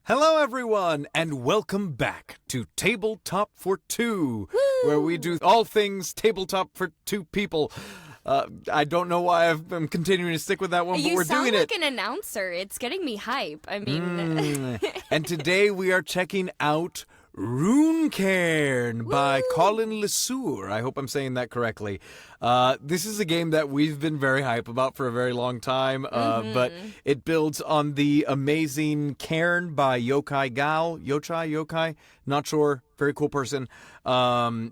Hello, everyone, and welcome back to Tabletop for Two, where we do all things tabletop for two people. I don't know why I'm continuing to stick with that one, but we're doing it. You sound like an announcer. It's getting me hype. I mean... And today we are checking out Runecairn by Colin Lesueur. I hope I'm saying that correctly. This is a game that we've been very hype about for a very long time, but it builds on the amazing Cairn by Yokai, not sure, very cool person.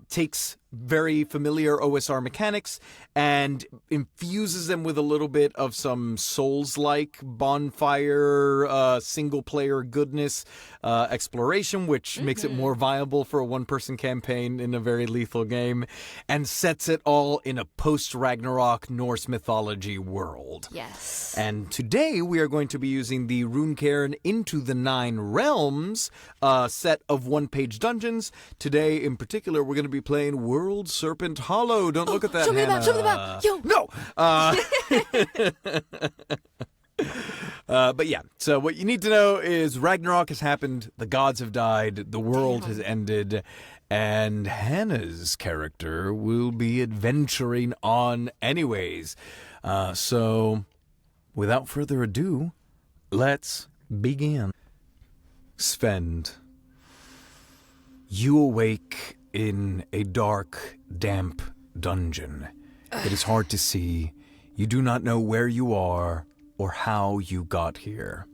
Takes very familiar OSR mechanics and infuses them with a little bit of some Souls-like bonfire, single-player goodness, exploration, which makes it more viable for a one-person campaign in a very lethal game, and sets it all in a post-Ragnarok Norse mythology world. Yes. And today we are going to be using the Runecairn Into the Nine Realms set of one-page dungeons. Today, in particular, we're going to be playing World Serpent Hollow. Don't look at that, Hannah. Show me the map! Yo! No! But yeah, so what you need to know is Ragnarok has happened, the gods have died, the world has ended, and Hannah's character will be adventuring on anyways. So, without further ado, let's begin. Svend, you awake in a dark, damp dungeon. It is hard to see. You do not know where you are or how you got here.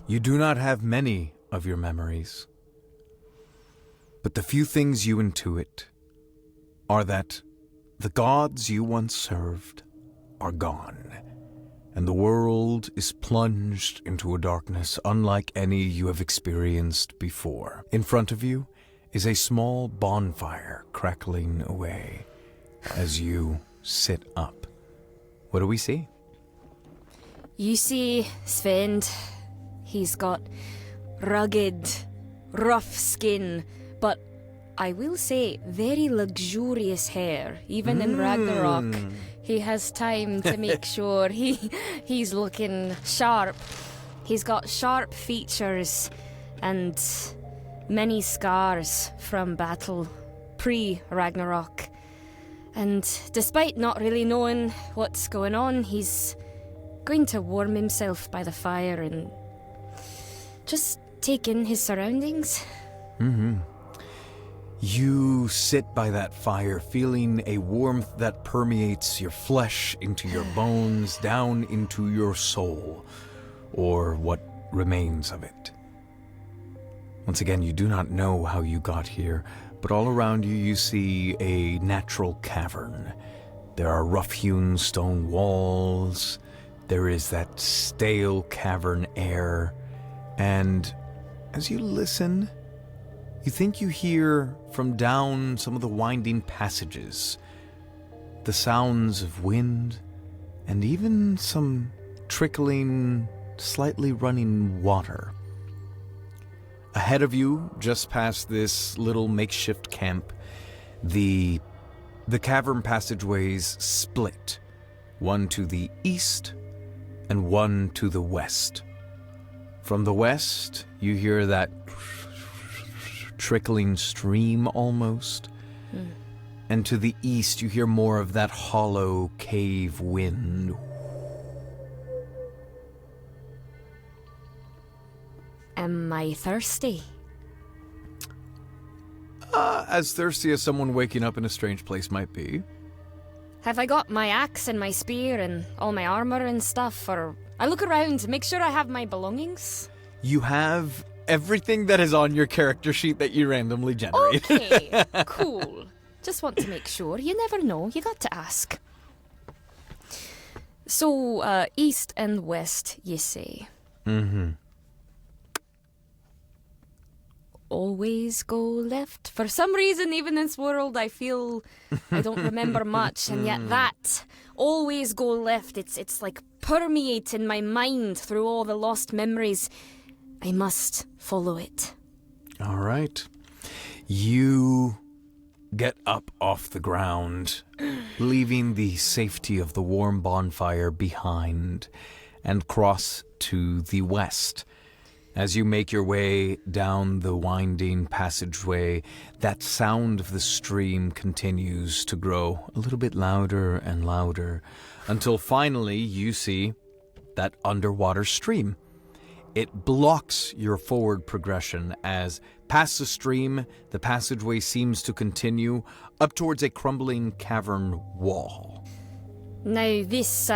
You do not have many of your memories. But the few things you intuit are that the gods you once served are gone, and the world is plunged into a darkness unlike any you have experienced before. In front of you is a small bonfire crackling away as you sit up. What do we see? You see Svend. He's got rugged, rough skin, but I will say very luxurious hair. Even in Ragnarok, he has time to make sure he's looking sharp. He's got sharp features and many scars from battle pre-Ragnarok. And despite not really knowing what's going on, he's going to warm himself by the fire and just take in his surroundings. You sit by that fire, feeling a warmth that permeates your flesh into your bones, down into your soul, or what remains of it. Once again, you do not know how you got here, but all around you, you see a natural cavern. There are rough-hewn stone walls. There is that stale cavern air. And as you listen, you think you hear from down some of the winding passages the sounds of wind and even some trickling, slightly running water. Ahead of you, just past this little makeshift camp, the cavern passageways split, one to the east and one to the west. From the west, you hear that trickling stream almost. And to the east, you hear more of that hollow cave wind. Am I thirsty? As thirsty as someone waking up in a strange place might be. Have I got my axe and my spear and all my armor and stuff? Or I look around to make sure I have my belongings? You have everything that is on your character sheet that you randomly generate. Okay, cool. Just want to make sure. You never know. You got to ask. So, east and west, you say? Always go left. For some reason, even in this world, I feel I don't remember much, and yet that always go left. It's like permeating my mind through all the lost memories. I must follow it. All right. You get up off the ground, leaving the safety of the warm bonfire behind, and cross to the west. As you make your way down the winding passageway, that sound of the stream continues to grow a little bit louder and louder until finally you see that underwater stream. It blocks your forward progression as past the stream, the passageway seems to continue up towards a crumbling cavern wall. Now, this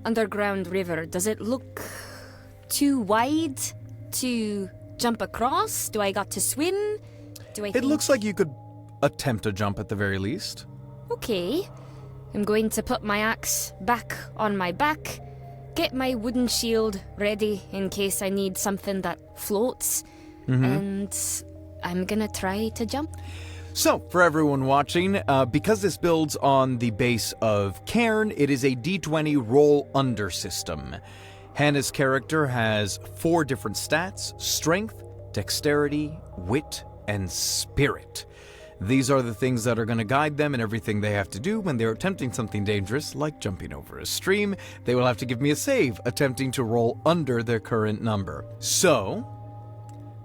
underground river, does it look too wide to jump across? Do I got to swim? It looks like you could attempt a jump at the very least. Okay. I'm going to put my axe back on my back, get my wooden shield ready in case I need something that floats, and I'm gonna try to jump. So, for everyone watching, because this builds on the base of Cairn, it is a D20 roll under system. Hannah's character has 4 different stats: strength, dexterity, wit, and spirit. These are the things that are going to guide them in everything they have to do when they're attempting something dangerous, like jumping over a stream. They will have to give me a save, attempting to roll under their current number. So,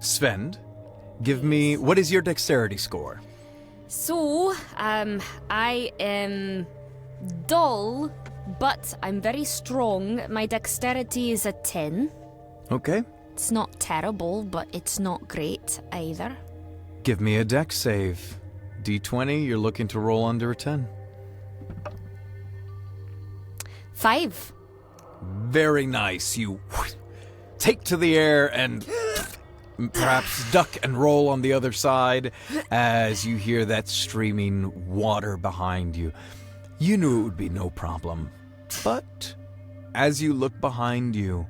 Svend, give me, what is your dexterity score? So, I am dull, but I'm very strong. My dexterity is a 10. Okay. It's not terrible, but it's not great either. Give me a dex save. D20, you're looking to roll under a 10. 5. Very nice. You take to the air and perhaps duck and roll on the other side as you hear that streaming water behind you. You knew it would be no problem. But as you look behind you,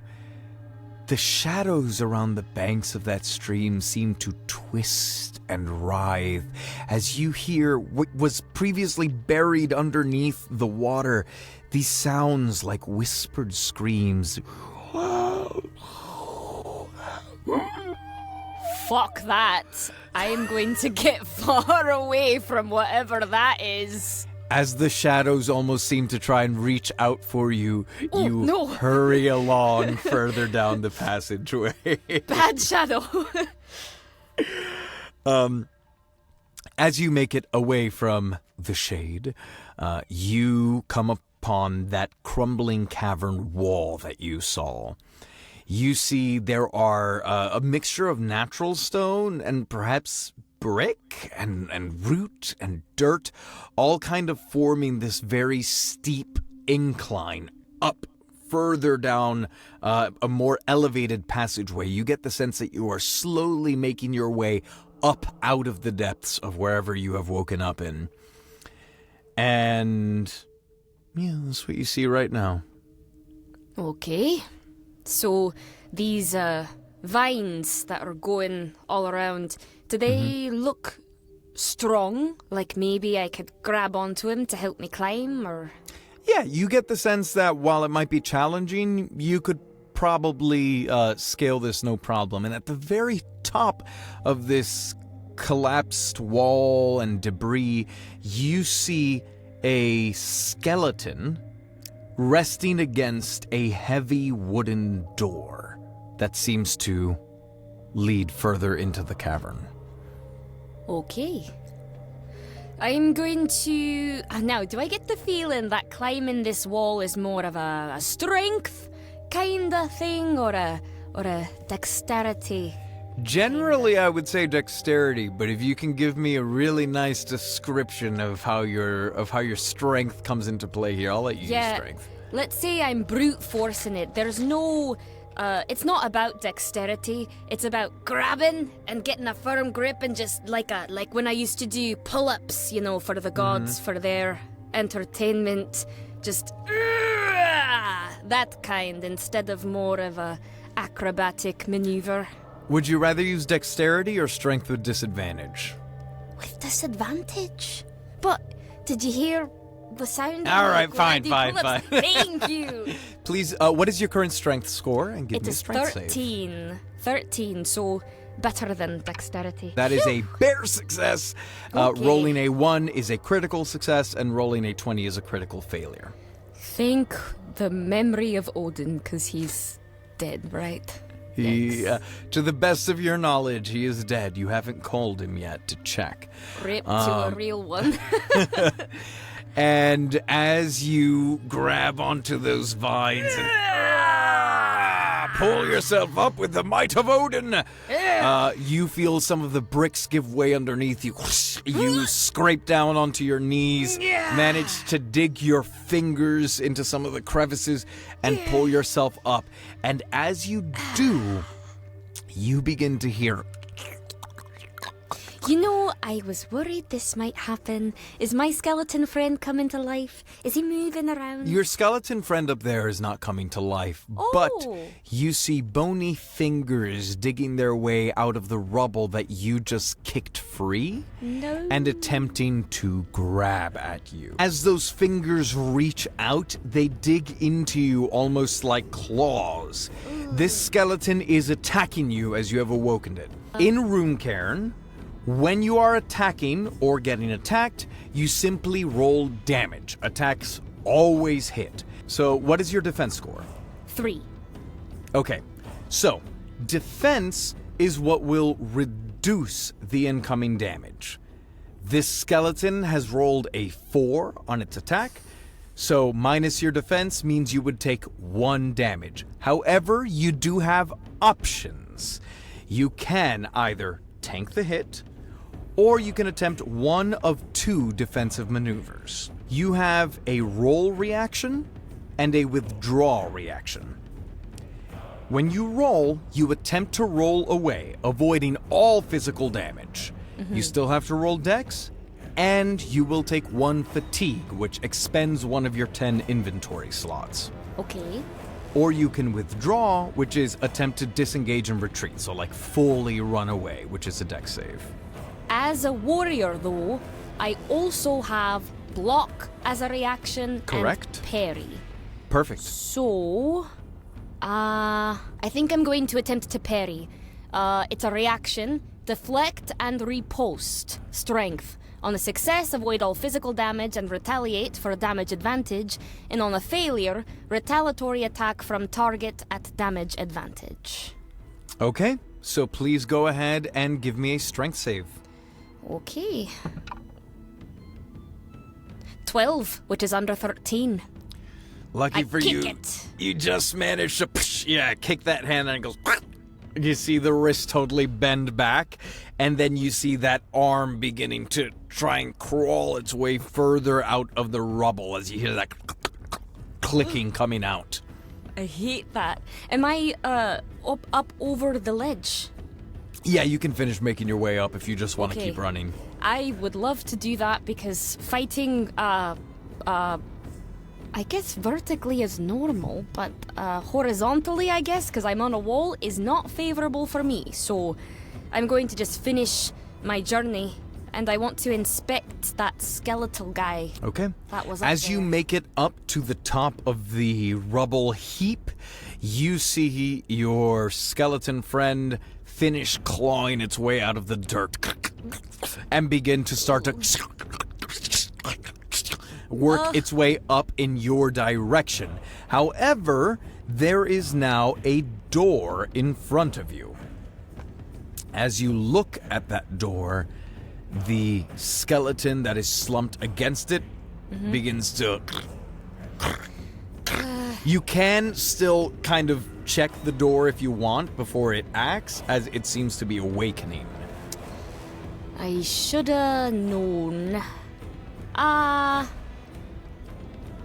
the shadows around the banks of that stream seem to twist and writhe as you hear what was previously buried underneath the water. These sounds like whispered screams. Fuck that. I am going to get far away from whatever that is. As the shadows almost seem to try and reach out for you, no. hurry along further down the passageway. Bad shadow. As you make it away from the shade, you come upon that crumbling cavern wall that you saw. You see there are a mixture of natural stone and perhaps brick and root and dirt, all kind of forming this very steep incline up further down a more elevated passageway. You get the sense that you are slowly making your way up out of the depths of wherever you have woken up in. And yeah, that's what you see right now. Okay. So these vines that are going all around, do they look strong? Like maybe I could grab onto him to help me climb, or? Yeah, you get the sense that while it might be challenging, you could probably scale this no problem. And at the very top of this collapsed wall and debris, you see a skeleton resting against a heavy wooden door that seems to lead further into the cavern. Okay. I'm going to... Now, do I get the feeling that climbing this wall is more of a strength kind of thing, or a dexterity? Generally, I would say dexterity, but if you can give me a really nice description of how your strength comes into play here, I'll let you use strength. Let's say I'm brute forcing it. There's no... it's not about dexterity. It's about grabbing and getting a firm grip and just like when I used to do pull-ups, for the gods, for their entertainment. Just that kind instead of more of a acrobatic maneuver. Would you rather use dexterity or strength with disadvantage? With disadvantage? But did you hear the sound? All right, fine. Thank you. Please, what is your current strength score? And give me a strength save. 13. 13, so better than dexterity. That is a bare success. Okay. Rolling a 1 is a critical success, and rolling a 20 is a critical failure. Thank the memory of Odin, because he's dead, right? He, to the best of your knowledge, he is dead. You haven't called him yet to check. Rip to a real one. And as you grab onto those vines and pull yourself up with the might of Odin, you feel some of the bricks give way underneath you. You scrape down onto your knees, manage to dig your fingers into some of the crevices and pull yourself up. And as you do, you begin to hear... You know, I was worried this might happen. Is my skeleton friend coming to life? Is he moving around? Your skeleton friend up there is not coming to life, Oh. but you see bony fingers digging their way out of the rubble that you just kicked free No. and attempting to grab at you. As those fingers reach out, they dig into you almost like claws. This skeleton is attacking you as you have awoken it. In Runecairn, when you are attacking or getting attacked, you simply roll damage. Attacks always hit. So what is your defense score? 3. Okay, so defense is what will reduce the incoming damage. This skeleton has rolled a 4 on its attack, so minus your defense means you would take 1 damage. However, you do have options. You can either tank the hit, or you can attempt one of 2 defensive maneuvers. You have a roll reaction and a withdraw reaction. When you roll, you attempt to roll away, avoiding all physical damage. You still have to roll dex, and you will take 1 fatigue, which expends 1 of your 10 inventory slots. Okay. Or you can withdraw, which is attempt to disengage and retreat, so like fully run away, which is a dex save. As a warrior, though, I also have block as a reaction. Correct. And parry. Perfect. So, I think I'm going to attempt to parry. It's a reaction. Deflect and riposte. Strength. On a success, avoid all physical damage and retaliate for a damage advantage. And on a failure, retaliatory attack from target at damage advantage. Okay, so please go ahead and give me a strength save. Okay. 12, which is under 13. Lucky I for kick you, it. you just managed to, kick that hand and it goes, you see the wrist totally bend back, and then you see that arm beginning to try and crawl its way further out of the rubble as you hear that clicking coming out. I hate that. Am I up over the ledge? Yeah, you can finish making your way up if you just want to Okay. keep running. I would love to do that because fighting, I guess vertically is normal, but horizontally, I guess, because I'm on a wall, is not favorable for me. So I'm going to just finish my journey, and I want to inspect that skeletal guy. Okay. That was up As you there. make it up to the top of the rubble heap, you see your skeleton friend finish clawing its way out of the dirt and begin to start to work its way up in your direction. However, there is now a door in front of you. As you look at that door, the skeleton that is slumped against it begins to... You can still kind of check the door if you want before it acts, as it seems to be awakening. I shoulda known.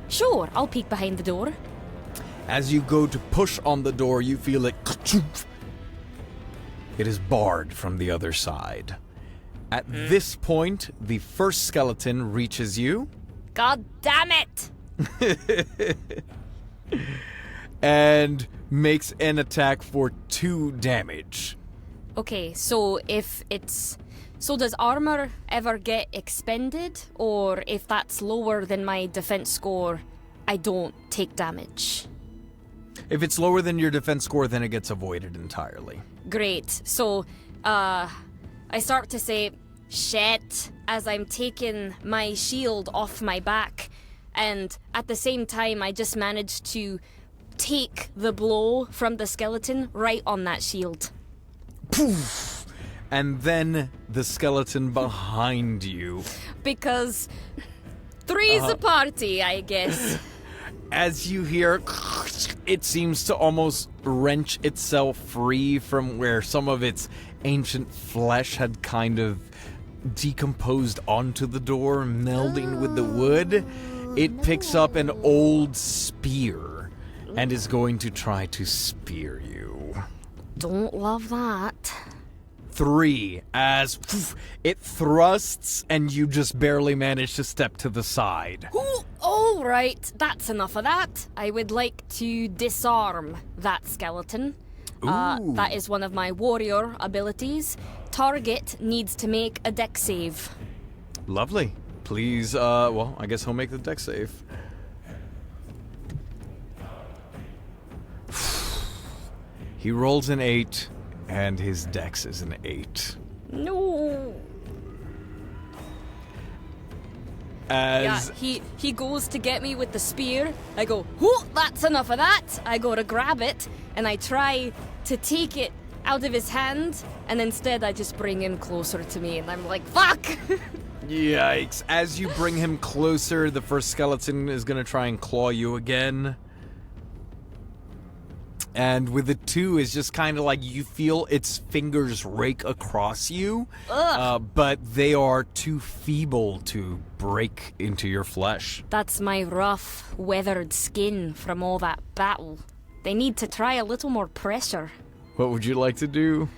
Sure, I'll peek behind the door. As you go to push on the door, you feel it... It is barred from the other side. At this point, the first skeleton reaches you God damn it! and makes an attack for 2 damage. Okay, so if it's... So does armor ever get expended? Or if that's lower than my defense score, I don't take damage? If it's lower than your defense score, then it gets avoided entirely. Great. So, I start to say, shit, as I'm taking my shield off my back. And at the same time, I just managed to take the blow from the skeleton right on that shield. Poof! And then the skeleton behind you. Because three's a party, I guess. As you hear, it seems to almost wrench itself free from where some of its ancient flesh had kind of decomposed onto the door, melding with the wood. It picks up an old spear and is going to try to spear you. Don't love that. 3, as it thrusts and you just barely manage to step to the side. Ooh, all right, that's enough of that. I would like to disarm that skeleton. That is one of my warrior abilities. Target needs to make a dex save. Lovely. Please, well, I guess he'll make the dex save. He rolls an 8, and his dex is an 8. No. As he goes to get me with the spear. I go, whoo, that's enough of that. I go to grab it, and I try to take it out of his hand, and instead I just bring him closer to me, and I'm like, fuck! Yikes. As you bring him closer, the first skeleton is going to try and claw you again. And with the 2, it's just kind of like you feel its fingers rake across you, but they are too feeble to break into your flesh. That's my rough, weathered skin from all that battle. They need to try a little more pressure. What would you like to do?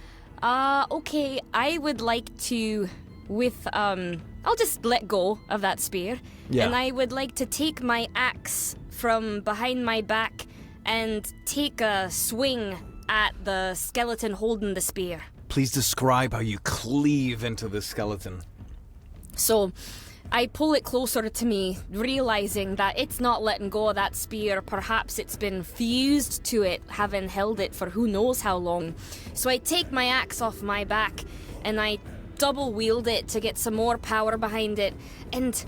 Okay, I would like to, I'll just let go of that spear. Yeah. And I would like to take my axe from behind my back and take a swing at the skeleton holding the spear. Please describe how you cleave into the skeleton. So, I pull it closer to me, realizing that it's not letting go of that spear. Perhaps it's been fused to it, having held it for who knows how long. So I take my axe off my back, and I double wield it to get some more power behind it. And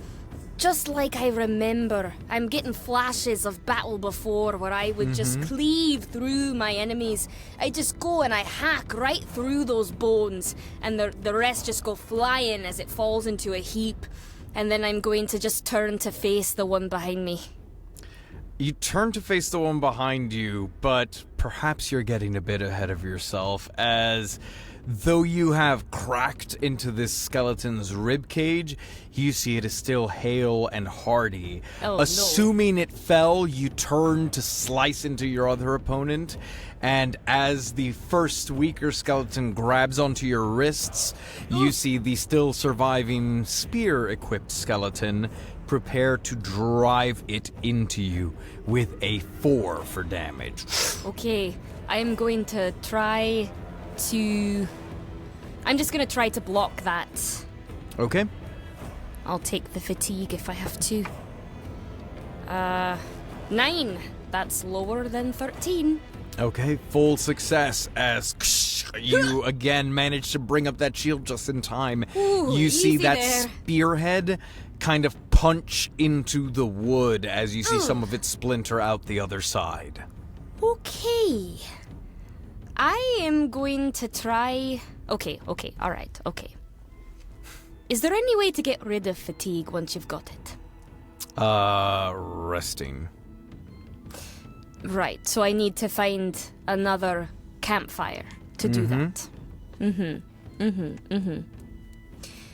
just like I remember, I'm getting flashes of battle before where I would just cleave through my enemies. I just go and I hack right through those bones, and the rest just go flying as it falls into a heap. And then I'm going to just turn to face the one behind me. You turn to face the one behind you, but perhaps you're getting a bit ahead of yourself, as though you have cracked into this skeleton's ribcage, you see it is still hale and hardy. Oh, Assuming it fell, you turn to slice into your other opponent, and as the first weaker skeleton grabs onto your wrists, you see the still surviving spear-equipped skeleton prepare to drive it into you with a 4 for damage. Okay, I'm going to try to... I'm just going to try to block that. Okay. I'll take the fatigue if I have to. 9. That's lower than 13. Okay, full success as you again manage to bring up that shield just in time. Ooh, you see easy that there. spearhead kind of punch into the wood as you see some of it splinter out the other side. Okay. I am going to try... Okay, alright, okay. Is there any way to get rid of fatigue once you've got it? Resting. Right, so I need to find another campfire to do that.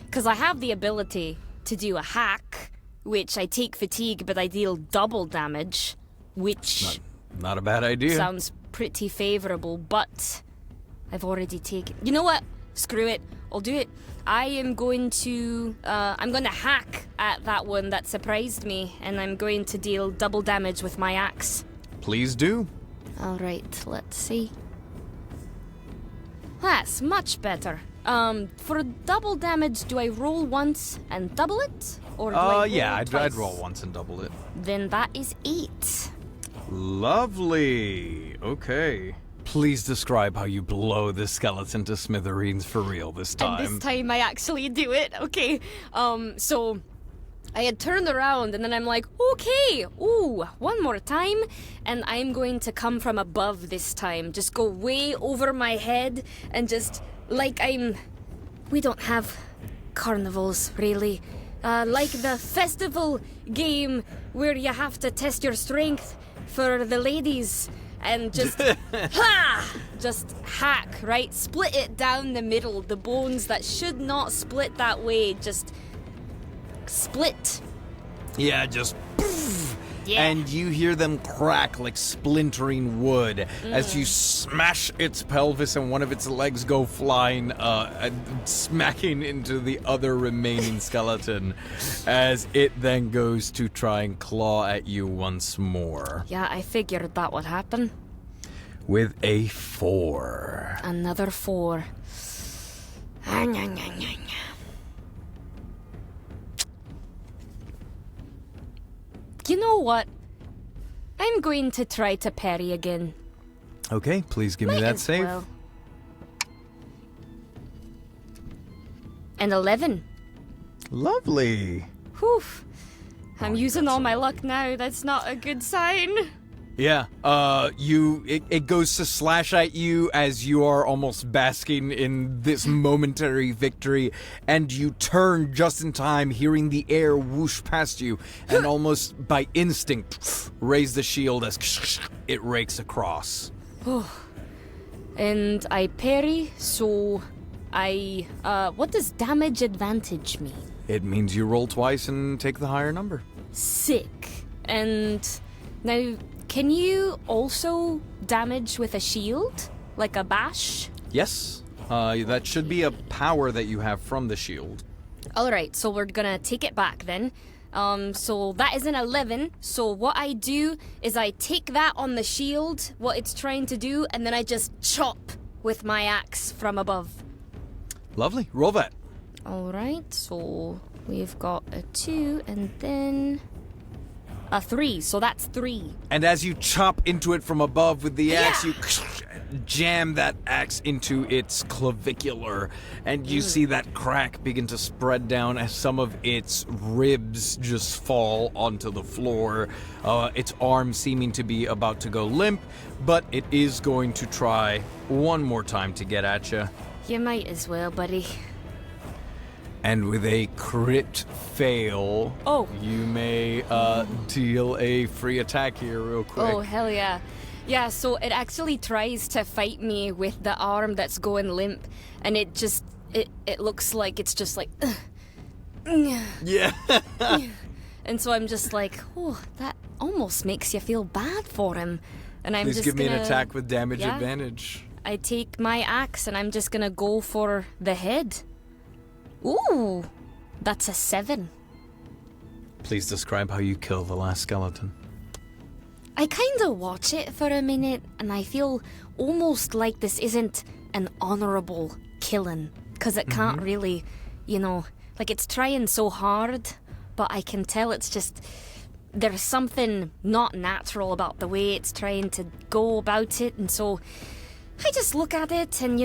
Because I have the ability to do a hack, which I take fatigue, but I deal double damage, which Not a bad idea. sounds pretty favorable, but I've already taken... You know what? Screw it. I'll do it. I am going to... I'm going to hack at that one that surprised me, and I'm going to deal double damage with my axe. Please do. Alright, let's see. That's much better. For double damage, do I roll once and double it? Or do I roll Yeah, I'd twice? roll once and double it. Then that is 8. Lovely. Okay. Please describe how you blow the skeleton to smithereens for real this time. And this time I actually do it. Okay. So I had turned around and then I'm like, okay, ooh, one more time. And I'm going to come from above this time. Just go way over my head and just like we don't have carnivals, really. Like the festival game where you have to test your strength for the ladies and just, just hack, right? Split it down the middle. The bones that should not split that way, just split. Yeah, just poof, Yeah. and you hear them crack like splintering wood as you smash its pelvis and one of its legs go flying, smacking into the other remaining skeleton as it then goes to try and claw at you once more. Yeah, I figured that would happen. With a 4. Another 4. You know what? I'm going to try to parry again. Okay, please give me Might that as save. well. An 11. Lovely. Whew. I'm you using got all some. my luck now. That's not a good sign. Yeah, it goes to slash at you as you are almost basking in this momentary victory, and you turn just in time, hearing the air whoosh past you, and almost by instinct raise the shield as it rakes across. And I parry, so what does damage advantage mean? It means you roll twice and take the higher number. Sick. And now, can you also damage with a shield? Like a bash? Yes, that should be a power that you have from the shield. Alright, so we're gonna take it back then. So that is an 11. So what I do is I take that on the shield, what it's trying to do, and then I just chop with my axe from above. Lovely, roll that. Alright, so we've got a 2 and then a 3, so that's 3. And as you chop into it from above with the axe, you jam that axe into its clavicular, and you see that crack begin to spread down as some of its ribs just fall onto the floor. Its arm seeming to be about to go limp, but it is going to try one more time to get at you. You might as well, buddy. And with a crit fail, you may deal a free attack here real quick. Oh, hell yeah. Yeah, so it actually tries to fight me with the arm that's going limp, and it just, it looks like it's just like, Yeah. and so I'm just like, oh, that almost makes you feel bad for him. And I'm Please just give me an gonna- attack with damage Yeah. advantage. I take my axe and I'm just gonna go for the head. Ooh, that's a 7. Please describe how you kill the last skeleton. I kinda watch it for a minute and I feel almost like this isn't an honorable killing. Because it can't really, like it's trying so hard, but I can tell it's just, there's something not natural about the way it's trying to go about it. And so I just look at it and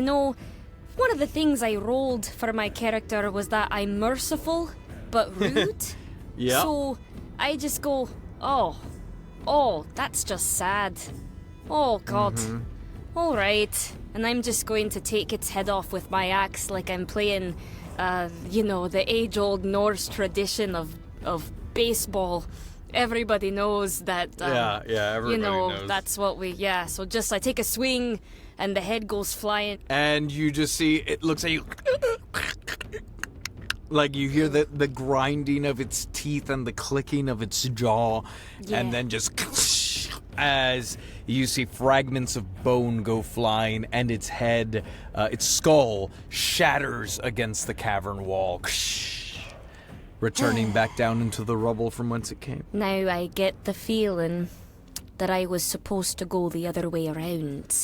one of the things I rolled for my character was that I'm merciful, but rude. Yeah. So I just go, oh, that's just sad. Oh, God. All right. And I'm just going to take its head off with my axe like I'm playing, the age-old Norse tradition of baseball. Everybody knows that, everybody knows. that's what so just I take a swing and the head goes flying. And you just see, it looks at you, like you hear the grinding of its teeth and the clicking of its jaw, and then just as you see fragments of bone go flying, and its head, its skull shatters against the cavern wall, returning back down into the rubble from whence it came. Now I get the feeling that I was supposed to go the other way around.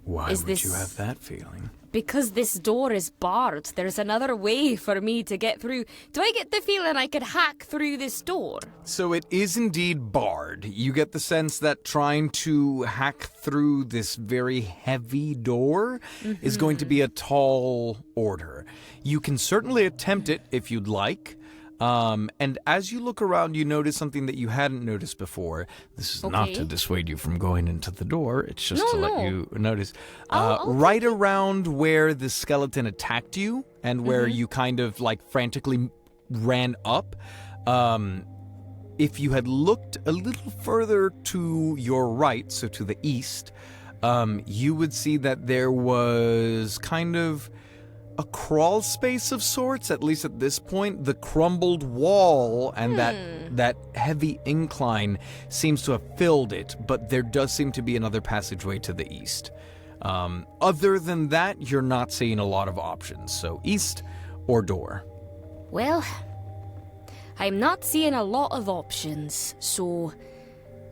Why Is would this- you have that feeling? Because this door is barred, there's another way for me to get through. Do I get the feeling I could hack through this door? So it is indeed barred. You get the sense that trying to hack through this very heavy door is going to be a tall order. You can certainly attempt it if you'd like. And as you look around, you notice something that you hadn't noticed before. This is not to dissuade you from going into the door. It's just to let you notice. Right around where the skeleton attacked you and where you kind of like frantically ran up, if you had looked a little further to your right, so to the east, you would see that there was kind of a crawl space of sorts, at least at this point. The crumbled wall and that heavy incline seems to have filled it, but there does seem to be another passageway to the east. Other than that, you're not seeing a lot of options, so east or door. Well, I'm not seeing a lot of options, so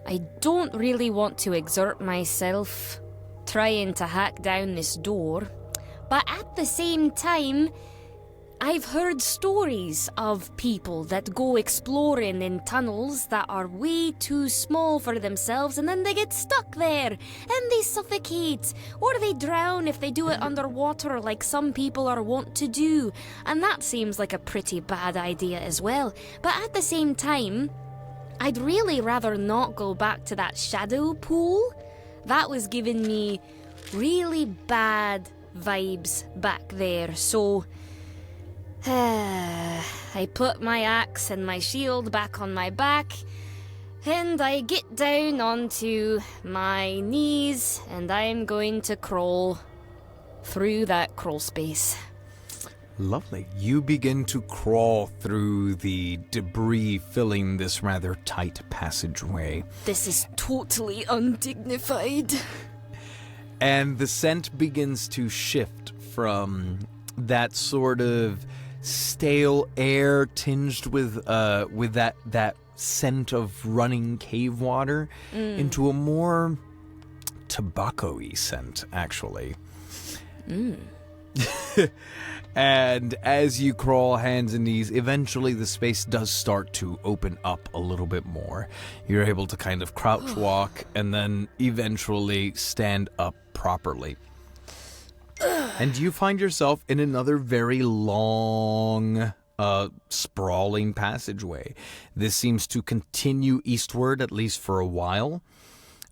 I don't really want to exert myself trying to hack down this door. But at the same time, I've heard stories of people that go exploring in tunnels that are way too small for themselves, and then they get stuck there and they suffocate, or they drown if they do it underwater like some people are wont to do, and that seems like a pretty bad idea as well. But at the same time, I'd really rather not go back to that shadow pool. That was giving me really bad vibes back there, so I put my axe and my shield back on my back, and I get down onto my knees, and I'm going to crawl through that crawl space. Lovely. You begin to crawl through the debris filling this rather tight passageway. This is totally undignified. And the scent begins to shift from that sort of stale air tinged with that scent of running cave water into a more tobacco-y scent, actually. And as you crawl hands and knees, eventually the space does start to open up a little bit more. You're able to kind of crouch walk and then eventually stand up properly. And you find yourself in another very long, sprawling passageway. This seems to continue eastward, at least for a while.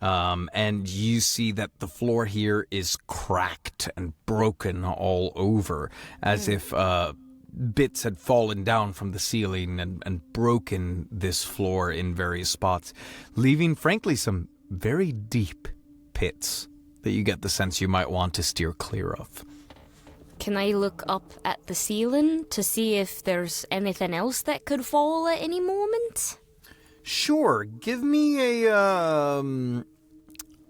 And you see that the floor here is cracked and broken all over, as if bits had fallen down from the ceiling and broken this floor in various spots, leaving, frankly, some very deep pits that you get the sense you might want to steer clear of. Can I look up at the ceiling to see if there's anything else that could fall at any moment? Sure, give me a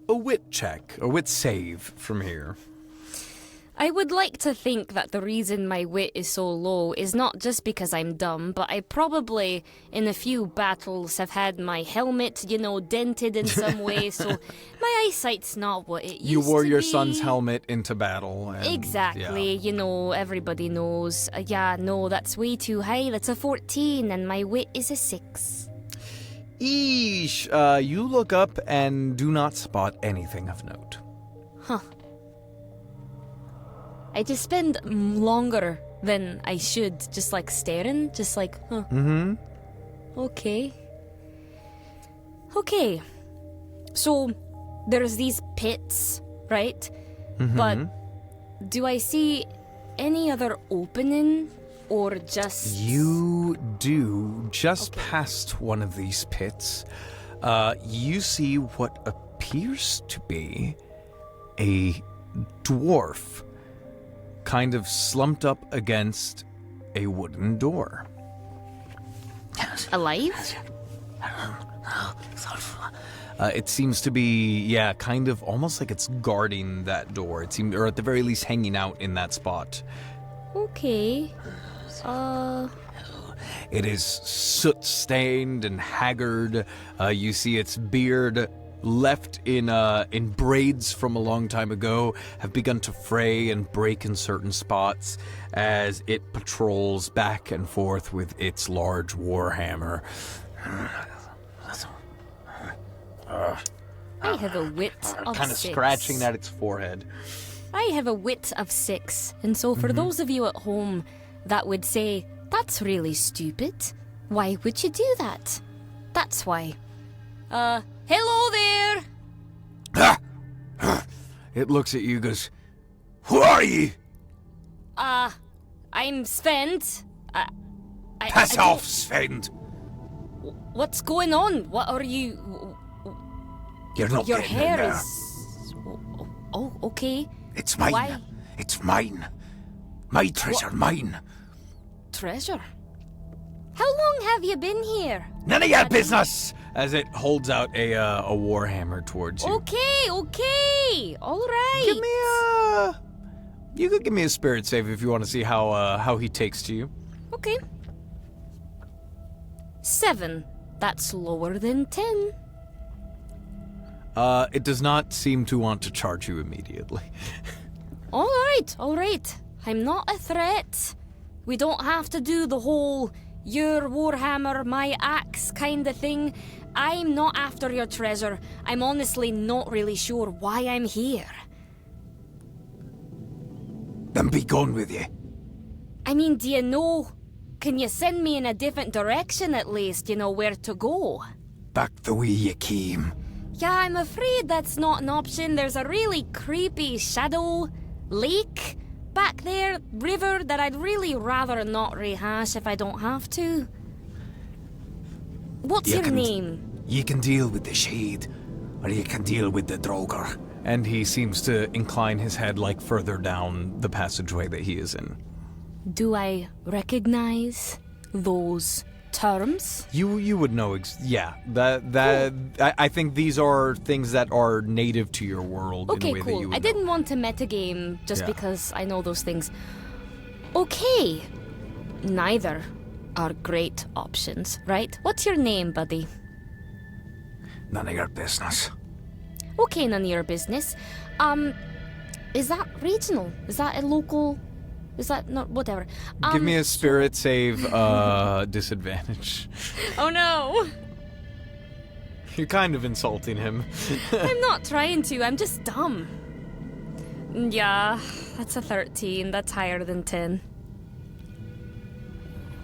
wit check, a wit save from here. I would like to think that the reason my wit is so low is not just because I'm dumb, but I probably, in a few battles, have had my helmet, dented in some way, so my eyesight's not what it used to be. You wore your son's helmet into battle. And, exactly, everybody knows. No, that's way too high. That's a 14, and my wit is a 6. Eesh. You look up and do not spot anything of note. Huh. I just spend longer than I should, just like staring, just like, huh. Mm-hmm. Okay. So, there's these pits, right? Mm-hmm. But do I see any other opening, or just... You do. Just past one of these pits, you see what appears to be a dwarf kind of slumped up against a wooden door. Alive? It seems to be, kind of almost like it's guarding that door. It seems, or at the very least hanging out in that spot. Okay. It is soot-stained and haggard. You see its beard, left in braids from a long time ago, have begun to fray and break in certain spots as it patrols back and forth with its large warhammer. I have a wit of kind of 6. scratching at its forehead. I have a wit of 6, and so for those of you at home that would say, That's really stupid. Why would you do that? That's why. Hello there! It looks at you, goes, "Who are you?" I'm Svend. Pass off, Svend. What's going on? What are you... You're not Your getting hair in there. is... Oh, okay. It's mine. Why? It's mine. My treasure, mine. Treasure? How long have you been here? None of your business! As it holds out a warhammer towards you. Okay. All right. Give me a... You could give me a spirit save if you want to see how he takes to you. Okay. 7. That's lower than 10. It does not seem to want to charge you immediately. All right. I'm not a threat. We don't have to do the whole your warhammer, my axe kind of thing. I'm not after your treasure. I'm honestly not really sure why I'm here. Then be gone with you. I mean, do you know? Can you send me in a different direction at least? You know where to go? Back the way you came. Yeah, I'm afraid that's not an option. There's a really creepy shadow lake back there, river, that I'd really rather not rehash if I don't have to. What's your name? You can deal with the shade, or you can deal with the Droger. And he seems to incline his head like further down the passageway that he is in. Do I recognize those terms? You would know, yeah. I think these are things that are native to your world in a Okay, way that cool. you would I didn't want to metagame just Yeah. because I know those things. Okay. Neither are great options, right? What's your name, buddy? None of your business. Okay, none of your business. Is that regional? Is that a local? Is that not whatever? Give me a spirit save, disadvantage. Oh no! You're kind of insulting him. I'm not trying to. I'm just dumb. Yeah, that's a 13. That's higher than 10.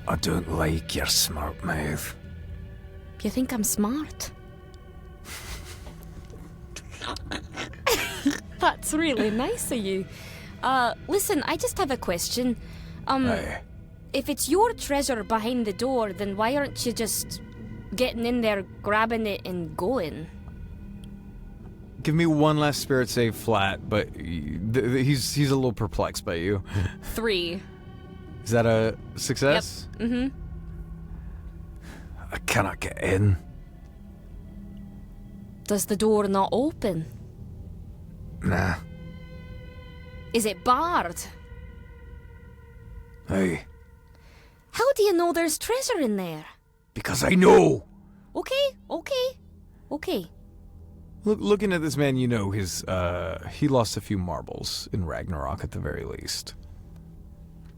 I don't like your smart mouth. You think I'm smart? That's really nice of you. Listen, I just have a question. Aye. If it's your treasure behind the door, then why aren't you just getting in there, grabbing it, and going? Give me one last spirit save flat, but he's a little perplexed by you. 3. Is that a success? Yep. Mm-hmm. I cannot get in. Does the door not open? Nah. Is it barred? Hey, How do you know there's treasure in there? because I know. Okay. Looking at this man, you know he lost a few marbles in Ragnarok at the very least.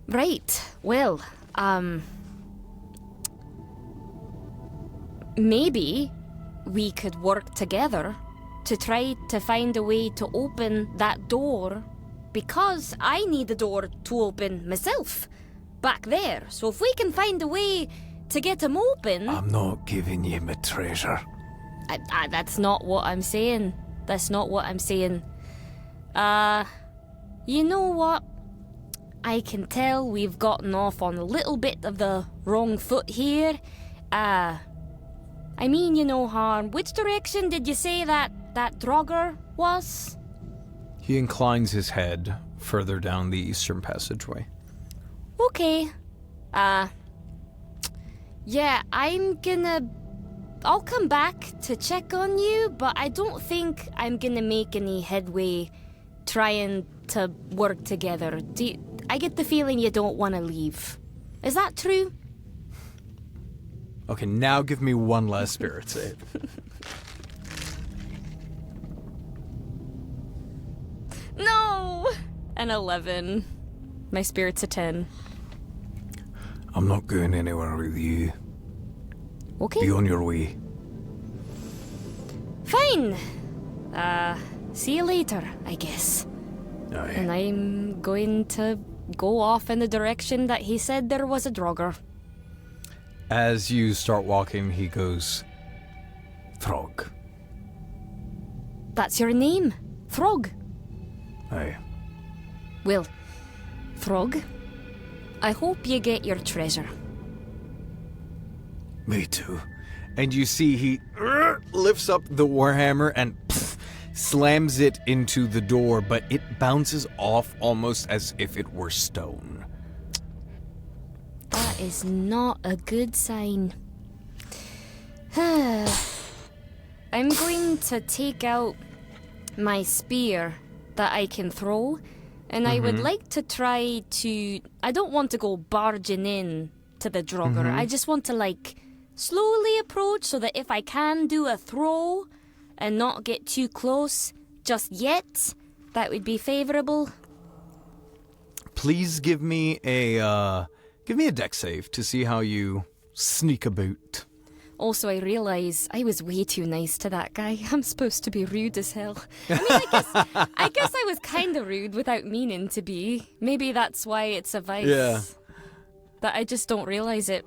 Right. Well, maybe we could work together to try to find a way to open that door, because I need the door to open myself back there. So if we can find a way to get him open... I'm not giving you my treasure. that's not what I'm saying. That's not what I'm saying. You know what? I can tell we've gotten off on a little bit of the wrong foot here. I mean you no harm. Which direction did you say that Draugr was? He inclines his head further down the eastern passageway. Okay. Yeah, I'll come back to check on you, but I don't think I'm gonna make any headway trying to work together. I get the feeling you don't want to leave. Is that true? Okay, now give me one last spirit save. No! An 11. My spirit's a 10. I'm not going anywhere with you. Okay. Be on your way. Fine. See you later, I guess. Aye. And I'm going to go off in the direction that he said there was a Draugr. As you start walking, he goes, Throg. That's your name, Throg. Aye. Well, Throg, I hope you get your treasure. Me too. And you see he lifts up the warhammer and slams it into the door, but it bounces off almost as if it were stone. That is not a good sign. I'm going to take out my spear that I can throw, and I would like to try to... I don't want to go barging in to the Draugr. I just want to, slowly approach so that if I can do a throw and not get too close just yet, that would be favourable. Please give me a dex save to see how you sneak about. Also, I realise I was way too nice to that guy. I'm supposed to be rude as hell. I mean, I guess I was kind of rude without meaning to be. Maybe that's why it's a vice. Yeah. That I just don't realise it.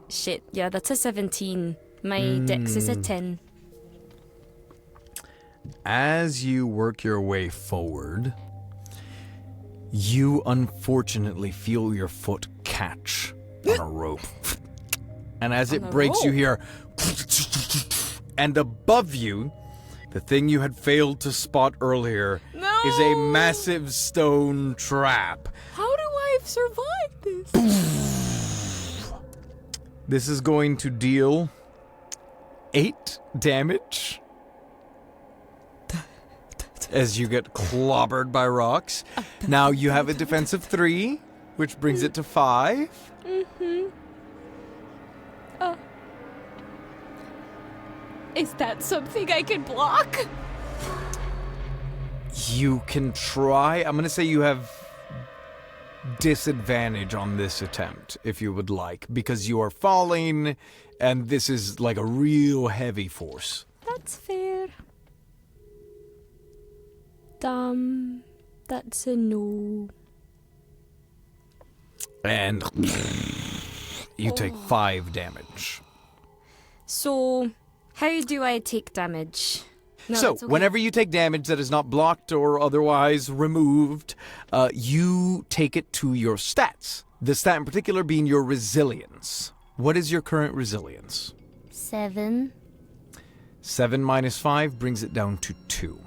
Shit, yeah, that's a 17. My dex is a 10. As you work your way forward, you unfortunately feel your foot catch on a rope. And as it breaks, you hear... And above you, the thing you had failed to spot earlier is a massive stone trap. How do I survive this? This is going to deal 8 damage as you get clobbered by rocks. Now you have a defensive 3, which brings it to 5. Is that something I can block? You can try. I'm going to say you have disadvantage on this attempt, if you would like, because you are falling, and this is like a real heavy force. That's fair. That's a no. And you take 5 damage. So, how do I take damage? No, So, that's okay. whenever you take damage that is not blocked or otherwise removed, you take it to your stats. The stat in particular being your resilience. What is your current resilience? 7. 7 minus 5 brings it down to 2.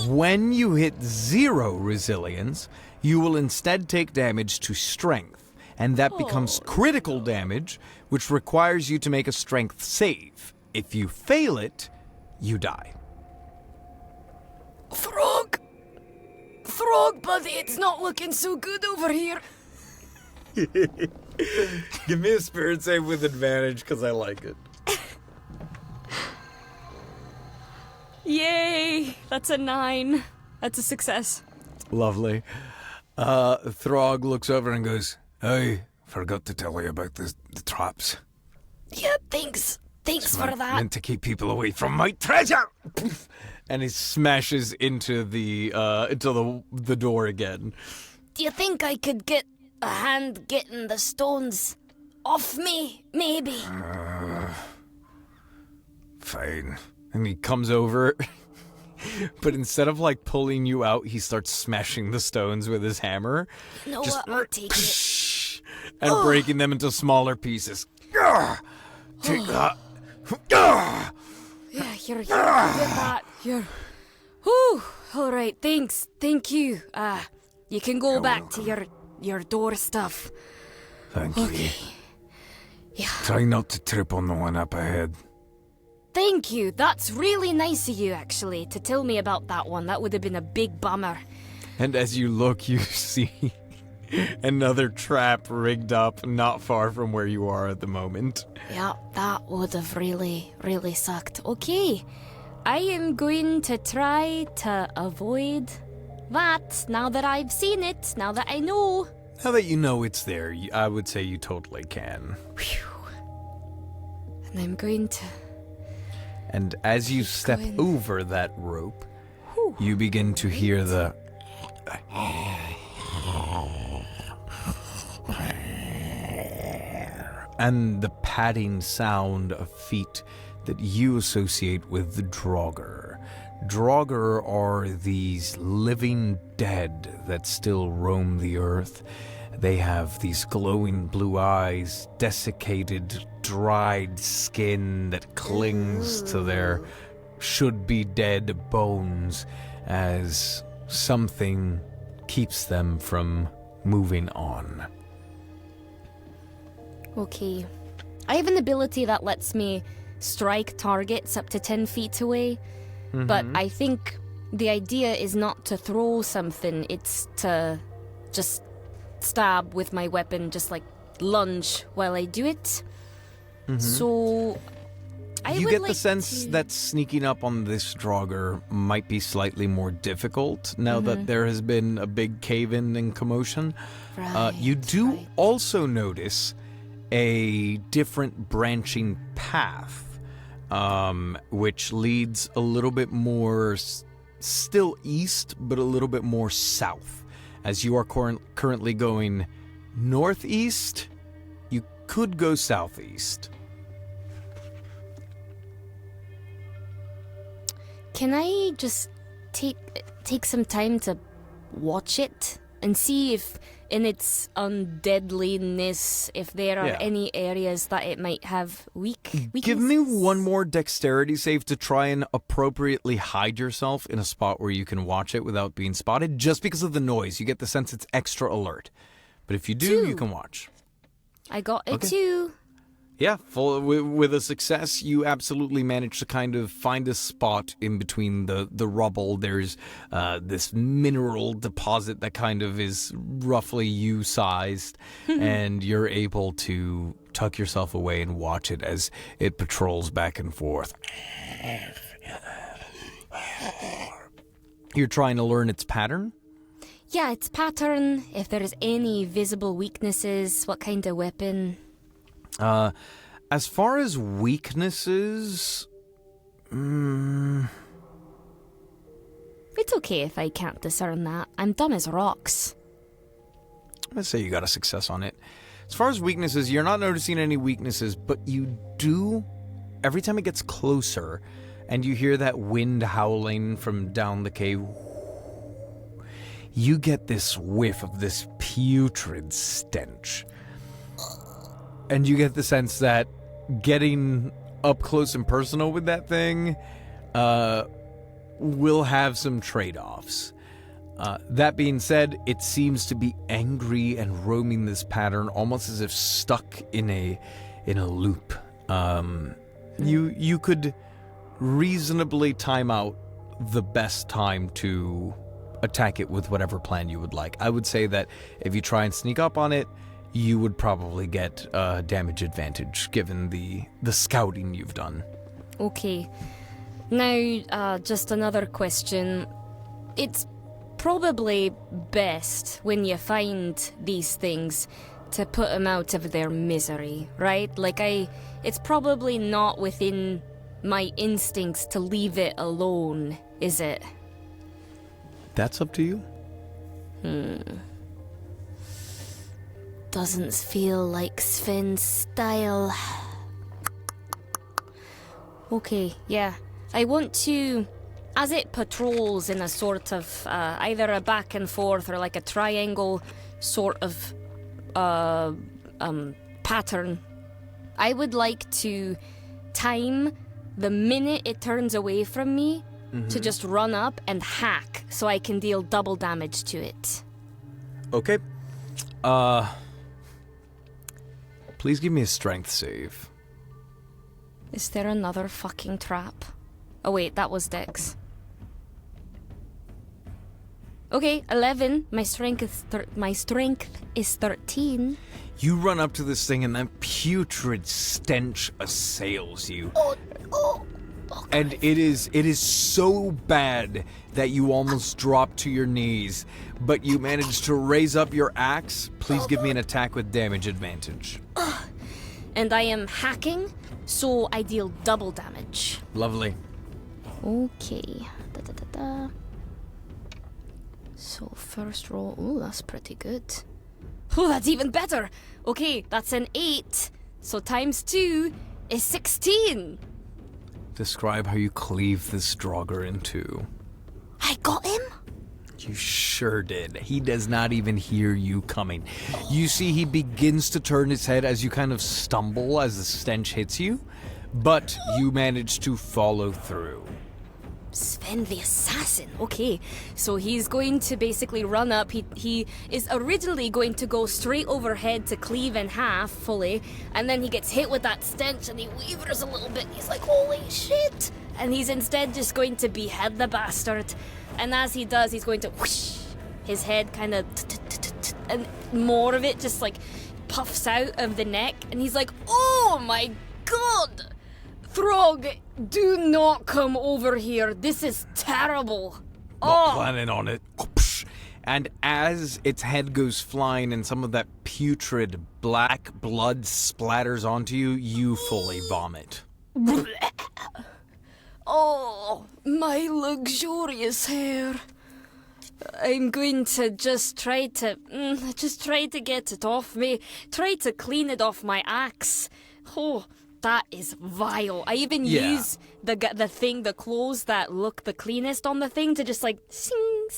When you hit 0 resilience, you will instead take damage to strength, and that becomes critical damage, which requires you to make a strength save. If you fail it, you die. Frog, buddy, it's not looking so good over here. Give me a spirit save with advantage, because I like it. Yay! That's a 9. That's a success. Lovely. Throg looks over and goes, I forgot to tell you about the traps. Yeah, thanks. Thanks for that. Meant to keep people away from my treasure. And he smashes into the door again. Do you think I could get a hand getting the stones off me? Maybe. Fine. And he comes over, but instead of pulling you out, he starts smashing the stones with his hammer. You know what? I'll take it. And breaking them into smaller pieces. Take that. Yeah, here, get that. Here. Whew. All right, thanks. Thank you. You can go back to your door stuff. Thank you. Yeah. Try not to trip on the one up ahead. Thank you. That's really nice of you, actually, to tell me about that one. That would have been a big bummer. And as you look, you see another trap rigged up not far from where you are at the moment. Yeah, that would have really, really sucked. Okay, I am going to try to avoid that now that I've seen it, now that I know. Now that you know it's there, I would say you totally can. Phew. And I'm going to... And as you step over that rope, you begin to hear the and the padding sound of feet that you associate with the Draugr. Draugr are these living dead that still roam the earth. They have these glowing blue eyes, desiccated, dried skin that clings to their should-be-dead bones as something keeps them from moving on. Okay. I have an ability that lets me strike targets up to 10 feet away, but I think the idea is not to throw something, it's to just stab with my weapon, just like lunge while I do it. So You get the sense that sneaking up on this Draugr might be slightly more difficult now that there has been a big cave-in and commotion. You do also notice a different branching path, which leads a little bit more still east, but a little bit more south. As you are currently going northeast, you could go southeast. Can I just take some time to watch it and see if, in its undeadliness, if there are any areas that it might have weaknesses? Give me one more dexterity save to try and appropriately hide yourself in a spot where you can watch it without being spotted, just because of the noise. You get the sense it's extra alert. But if you do, you can watch. I got it too. Yeah, with a success, you absolutely manage to kind of find a spot in between the rubble. There's this mineral deposit that kind of is roughly you-sized, and you're able to tuck yourself away and watch it as it patrols back and forth. You're trying to learn its pattern? Yeah, its pattern, if there's any visible weaknesses, what kind of weapon... As far as weaknesses, it's okay if I can't discern that. I'm dumb as rocks. Let's say you got a success on it. As far as weaknesses, you're not noticing any weaknesses, but you do, every time it gets closer, and you hear that wind howling from down the cave, you get this whiff of this putrid stench. And you get the sense that getting up close and personal with that thing will have some trade-offs. That being said, it seems to be angry and roaming this pattern almost as if stuck in a loop. You could reasonably time out the best time to attack it with whatever plan you would like. I would say that if you try and sneak up on it, you would probably get damage advantage, given the scouting you've done. Okay. Now, just another question. It's probably best, when you find these things, to put them out of their misery, right? Like, it's probably not within my instincts to leave it alone, is it? That's up to you. Doesn't feel like Svend's style. Okay, yeah. I want to, as it patrols in a sort of either a back and forth or like a triangle sort of pattern, I would like to time the minute it turns away from me to just run up and hack so I can deal double damage to it. Okay. Please give me a strength save. Is there another fucking trap? Oh wait, that was Dex. Okay, 11. My strength is 13. You run up to this thing and that putrid stench assails you. And it is so bad that you almost drop to your knees, but you manage to raise up your axe. Please give me an attack with damage advantage. And I am hacking, so I deal double damage. Lovely. Okay. So first roll. Ooh, that's pretty good. Oh, that's even better. Okay, that's an 8. So times 2 is 16. Describe how you cleave this Draugr in two. I got him? You sure did. He does not even hear you coming. You see he begins to turn his head as you kind of stumble as the stench hits you, but you manage to follow through. Svend the assassin. Okay, so he's going to basically run up. He is originally going to go straight overhead to cleave in half fully, and then he gets hit with that stench and he wavers a little bit. He's like, holy shit! And he's instead just going to behead the bastard. And as he does, he's going to whoosh, his head kind of, and more of it just like puffs out of the neck, and he's like, oh my god! Throg, do not come over here. This is terrible. Not planning on it. And as its head goes flying and some of that putrid black blood splatters onto you, you fully vomit. Oh, my luxurious hair. I'm going to just try to get it off me. Try to clean it off my axe. Oh, that is vile. I even use the clothes that look the cleanest on the thing to just like sing,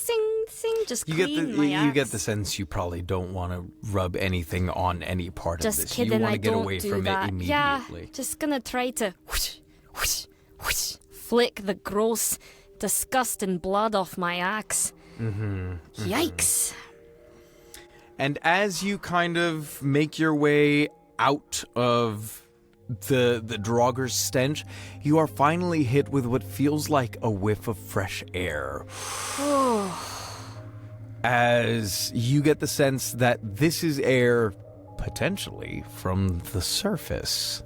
just clean my axe. You get the sense you probably don't want to rub anything on any part just of this. Kidding, you want I to get don't away do from that. it immediately. Yeah, just gonna try to whoosh, whoosh, whoosh, flick the gross, disgusting blood off my axe. Yikes. And as you kind of make your way out of the Draugr's stench, you are finally hit with what feels like a whiff of fresh air. As you get the sense that this is air, potentially, from the surface.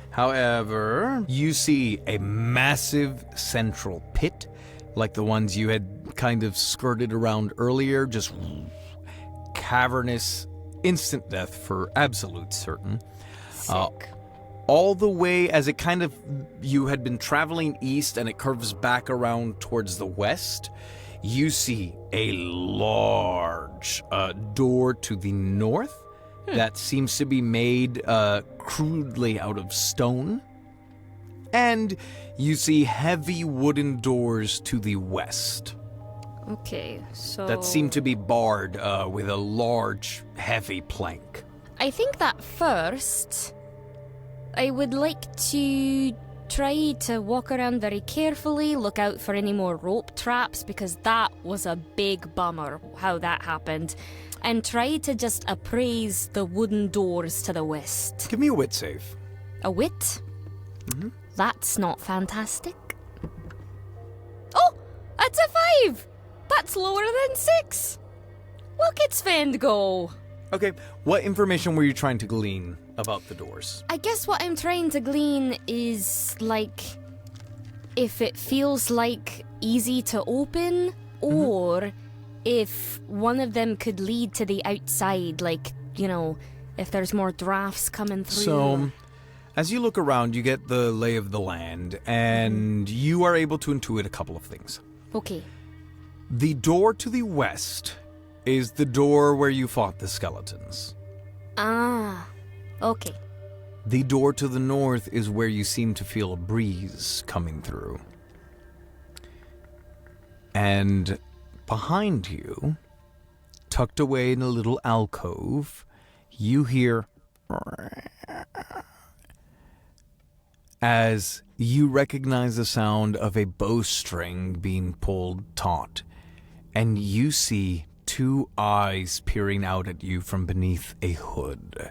However, you see a massive central pit, like the ones you had kind of skirted around earlier, just cavernous, instant death for absolute certain. Sick. All the way as it kind of, you had been traveling east and it curves back around towards the west, you see a large door to the north that seems to be made crudely out of stone. And you see heavy wooden doors to the west. Okay, so That seem to be barred with a large, heavy plank. I think that first, I would like to try to walk around very carefully, look out for any more rope traps, because that was a big bummer how that happened, and try to just appraise the wooden doors to the west. Give me a wit save. A wit? That's not fantastic. Oh, that's a 5! That's lower than 6! Look at Svend go! Okay, what information were you trying to glean about the doors? I guess what I'm trying to glean is, like, if it feels like easy to open, or if one of them could lead to the outside, like, you know, if there's more drafts coming through. So, as you look around, you get the lay of the land, and you are able to intuit a couple of things. Okay. The door to the west is the door where you fought the skeletons. Ah, okay. The door to the north is where you seem to feel a breeze coming through. And behind you, tucked away in a little alcove, you hear as you recognize the sound of a bowstring being pulled taut, and you see two eyes peering out at you from beneath a hood.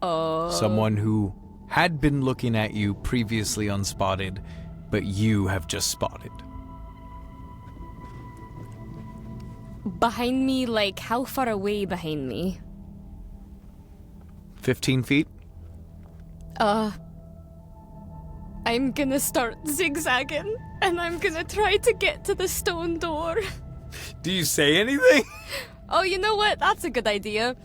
Someone who had been looking at you previously unspotted, but you have just spotted. Behind me, like, how far away behind me? 15 feet? I'm gonna start zigzagging, and I'm gonna try to get to the stone door. Do you say anything? Oh, you know what? That's a good idea.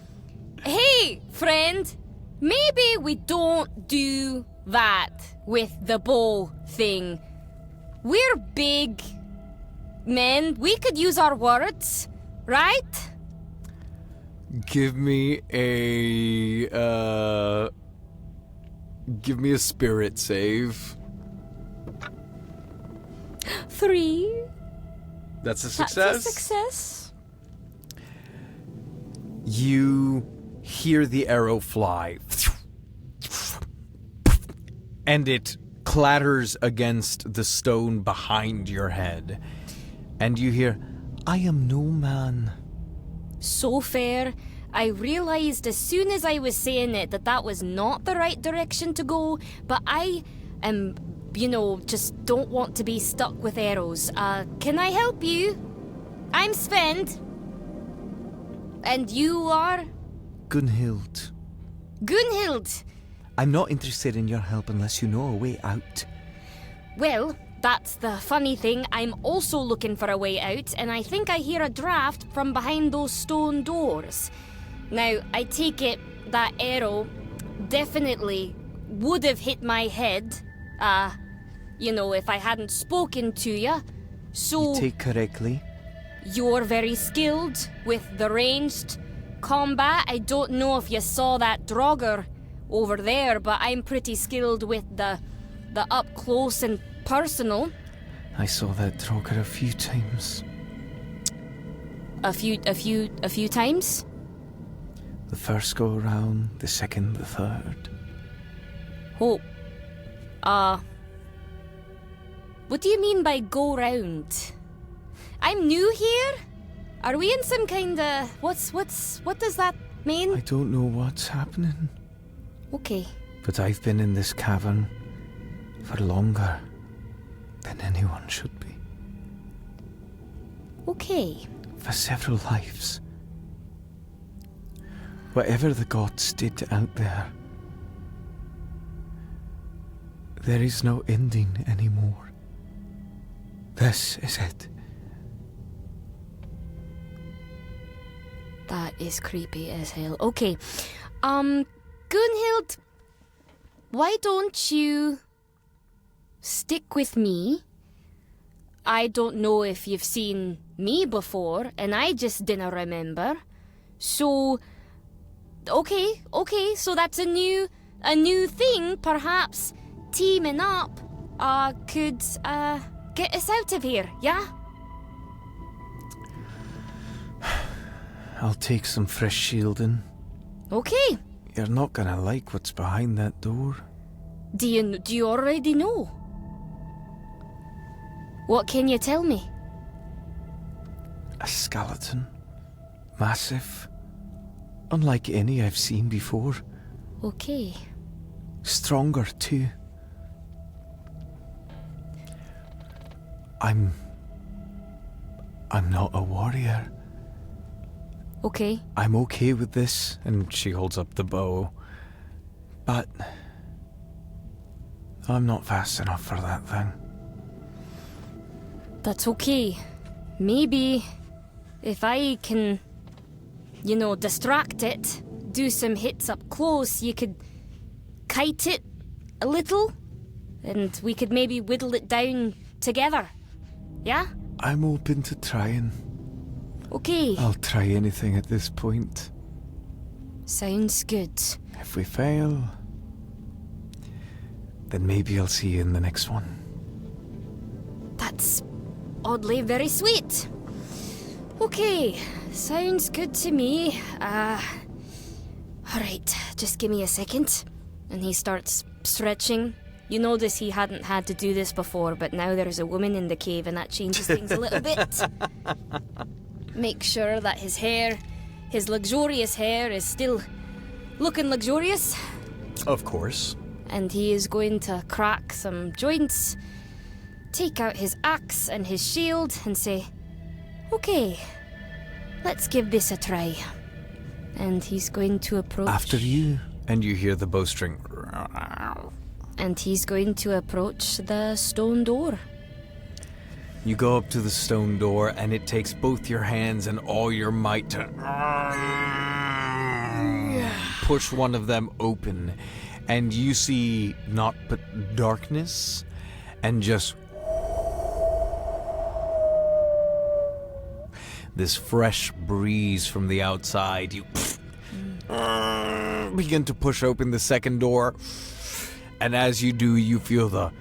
Hey, friend, maybe we don't do that with the bow thing. We're big men. We could use our words, right? Give me a spirit save. 3. That's a success. That's a success. You hear the arrow fly, and it clatters against the stone behind your head. And you hear, "I am no man." So fair. I realised as soon as I was saying it that was not the right direction to go, but I am, just don't want to be stuck with arrows. Can I help you? I'm Svend. And you are? Gunhild. Gunhild. I'm not interested in your help unless you know a way out. Well, that's the funny thing. I'm also looking for a way out, and I think I hear a draft from behind those stone doors. Now, I take it that arrow definitely would have hit my head, if I hadn't spoken to you. So, You take correctly. you're very skilled with the ranged combat. I don't know if you saw that Draugr over there, but I'm pretty skilled with the up close and personal. I saw that Draugr a few times. A few times? The first go around, the second, the third. Oh. What do you mean by go round? I'm new here? Are we in some kinda... what does that mean? I don't know what's happening, Okay. but I've been in this cavern for longer than anyone should be. Okay. For several lives. Whatever the gods did out there, there is no ending anymore. This is it. That is creepy as hell. Okay. Gunhild, why don't you stick with me? I don't know if you've seen me before, and I just didn't remember. So, okay, so that's a new thing. Perhaps teaming up could get us out of here, yeah? I'll take some fresh shielding. Okay. You're not gonna like what's behind that door. Do you already know? What can you tell me? A skeleton. Massive. Unlike any I've seen before. Okay. Stronger too. I'm not a warrior. Okay. I'm okay with this, and she holds up the bow. But I'm not fast enough for that thing. That's okay. Maybe if I can, distract it, do some hits up close, you could kite it a little, and we could maybe whittle it down together. Yeah? I'm open to trying. Okay. I'll try anything at this point. Sounds good. If we fail, then maybe I'll see you in the next one. That's oddly very sweet. Okay, sounds good to me. Alright, just give me a second. And he starts stretching. You notice he hadn't had to do this before, but now there's a woman in the cave and that changes things a little bit. Make sure that his hair, his luxurious hair, is still looking luxurious. Of course. And he is going to crack some joints, take out his axe and his shield and say, okay, let's give this a try. And he's going to approach... After you. And you hear the bowstring. And he's going to approach the stone door. You go up to the stone door, and it takes both your hands and all your might to push one of them open. And you see naught but darkness, and just this fresh breeze from the outside. You begin to push open the second door, and as you do, you feel the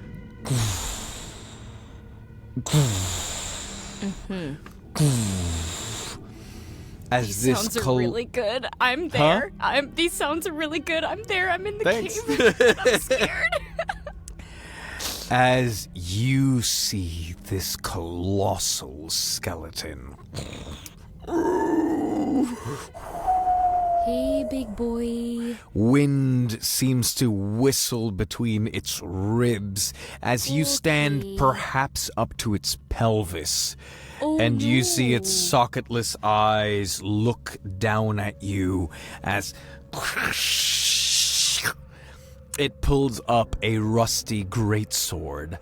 as These this sounds are really good. I'm there. These sounds are really good. I'm there. I'm in the cave. I'm scared. As you see this colossal skeleton. Hey, big boy. Wind seems to whistle between its ribs as you stand perhaps up to its pelvis. And you see its socketless eyes look down at you as it pulls up a rusty greatsword.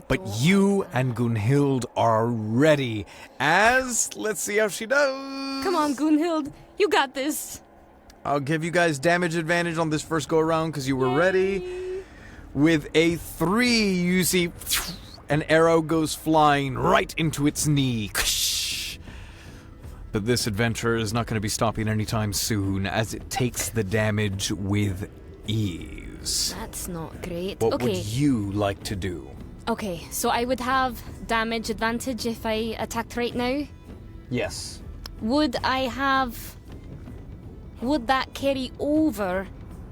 But you and Gunhild are ready as... Let's see how she does. Come on, Gunhild. You got this. I'll give you guys damage advantage on this first go-around because you were ready. With a 3, you see an arrow goes flying right into its knee. But this adventure is not going to be stopping anytime soon as it takes the damage with ease. That's not great. What would you like to do? Okay, so I would have damage advantage if I attacked right now. Yes. Would that carry over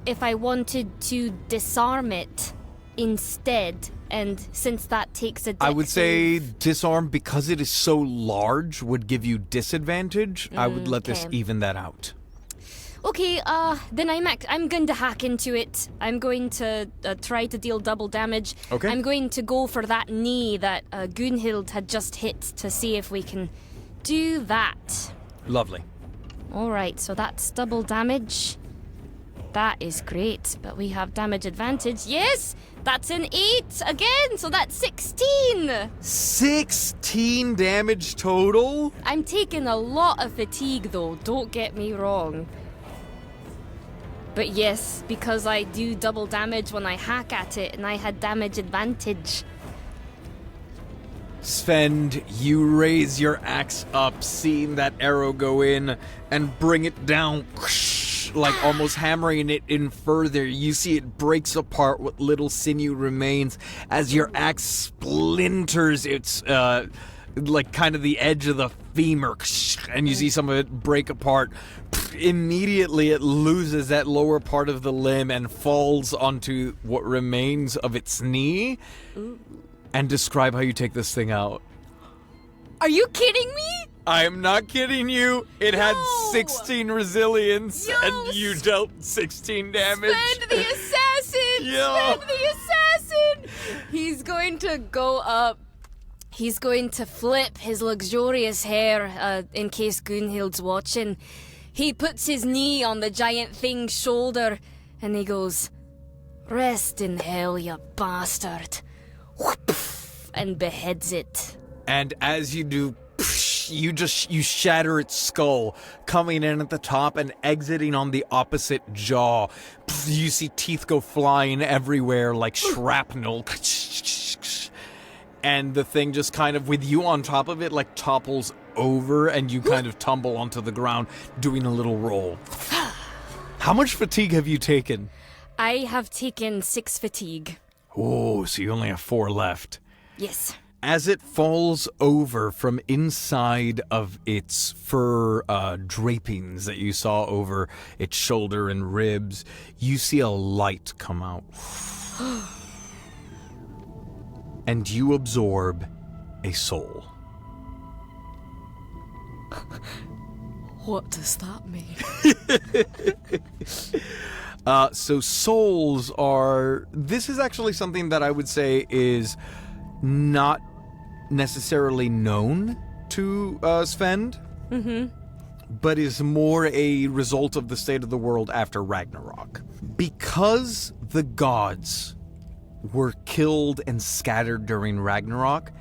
if I wanted to disarm it instead? And since that takes a dex I would say disarm, because it is so large, would give you disadvantage. I would let this even that out. Okay, then I'm going to hack into it. I'm going to try to deal double damage. Okay. I'm going to go for that knee that Gunhild had just hit to see if we can do that. Lovely. Alright, so that's double damage. That is great, but we have damage advantage. Yes! That's an 8 again, so that's 16! 16 damage total? I'm taking a lot of fatigue though, don't get me wrong. But yes, because I do double damage when I hack at it, and I had damage advantage. Svend, you raise your axe up, seeing that arrow go in, and bring it down, like almost hammering it in further. You see it breaks apart what little sinew remains as your axe splinters its, like kind of the edge of the femur, and you see some of it break apart. Immediately it loses that lower part of the limb and falls onto what remains of its knee. And describe how you take this thing out. Are you kidding me? I am not kidding you. It had 16 resilience, and you dealt 16 damage. Svend the assassin! Yeah. Svend the assassin! He's going to go up. He's going to flip his luxurious hair, in case Gunhild's watching. He puts his knee on the giant thing's shoulder, and he goes, "Rest in hell, you bastard." And beheads it. And as you do, you shatter its skull, coming in at the top and exiting on the opposite jaw. You see teeth go flying everywhere like shrapnel. And the thing just kind of, with you on top of it, like topples over, and you kind of tumble onto the ground, doing a little roll. How much fatigue have you taken? I have taken 6 fatigue. Oh, so you only have 4 left. Yes. As it falls over from inside of its fur drapings that you saw over its shoulder and ribs, you see a light come out. And you absorb a soul. What does that mean? So souls are... This is actually something that I would say is not necessarily known to Svend, but is more a result of the state of the world after Ragnarok. Because the gods were killed and scattered during Ragnarok,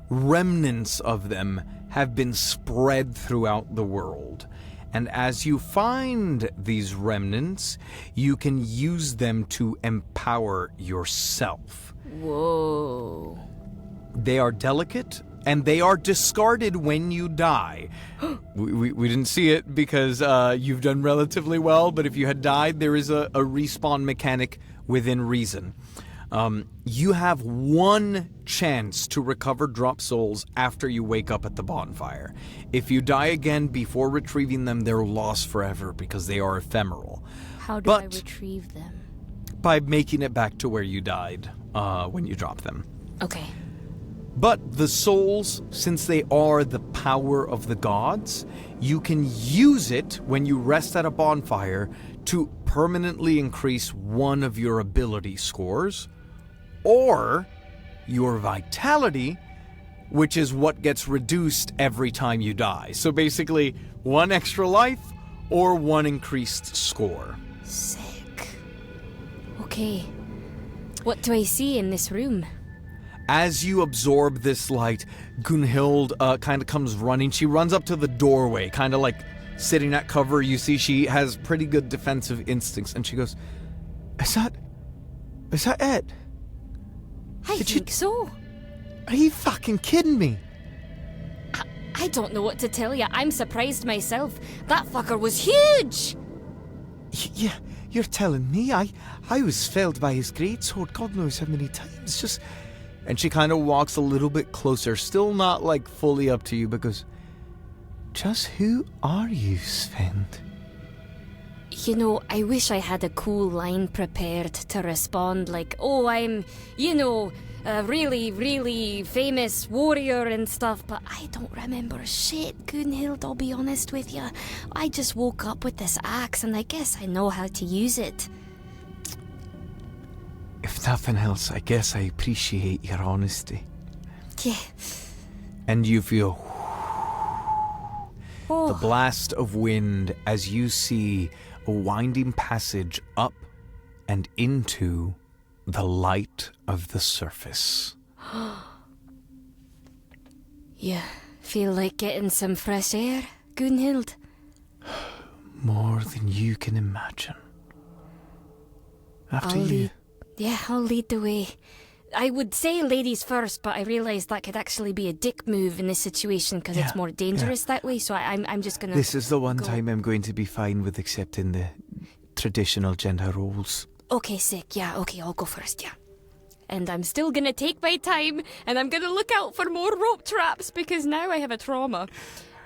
remnants of them have been spread throughout the world. And as you find these remnants, you can use them to empower yourself. Whoa. They are delicate and they are discarded when you die. We didn't see it because you've done relatively well, but if you had died, there is a respawn mechanic within reason. You have one chance to recover drop souls after you wake up at the bonfire. If you die again before retrieving them, they're lost forever because they are ephemeral. How do I retrieve them? By making it back to where you died when you drop them. Okay. But the souls, since they are the power of the gods, you can use it when you rest at a bonfire to permanently increase one of your ability scores, or your vitality, which is what gets reduced every time you die. So basically, one extra life or one increased score. Sick. Okay. What do I see in this room? As you absorb this light, Gunhild kind of comes running. She runs up to the doorway, kind of like sitting at cover. You see she has pretty good defensive instincts, and she goes, Is that it? I think so. Are you fucking kidding me? I don't know what to tell you. I'm surprised myself. That fucker was huge! Yeah, you're telling me? I was felled by his greatsword God knows how many times. Just... And she kind of walks a little bit closer, still not like fully up to you, but goes, Just who are you, Svend? You know, I wish I had a cool line prepared to respond like, oh, I'm, a really, really famous warrior and stuff, but I don't remember shit, Gunhild, I'll be honest with you. I just woke up with this axe and I guess I know how to use it. If nothing else, I guess I appreciate your honesty. Yeah. And you feel Oh. the blast of wind as you see a winding passage up and into the light of the surface. You feel like getting some fresh air, Gunhild? More than you can imagine. After you... I'll lead the way. I would say ladies first, but I realised that could actually be a dick move in this situation because it's more dangerous that way, so I'm just gonna... This is the one time I'm going to be fine with accepting the traditional gender roles. Okay, sick, yeah, okay, I'll go first, yeah. And I'm still gonna take my time, and I'm gonna look out for more rope traps, because now I have a trauma.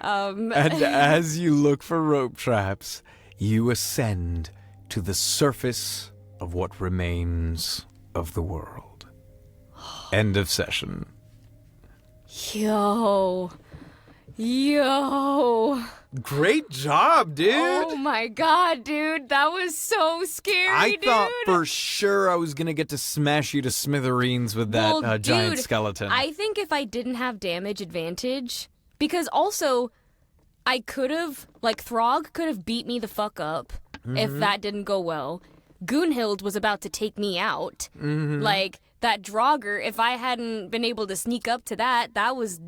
And as you look for rope traps, you ascend to the surface of what remains of the world. End of session. Yo. Great job, dude. Oh my god, dude. That was so scary, I thought for sure I was going to get to smash you to smithereens with that giant skeleton. I think if I didn't have damage advantage, because also I could have, like, Throg could have beat me the fuck up if that didn't go well. Gunhild was about to take me out. Like, that Draugr, if I hadn't been able to sneak up to that was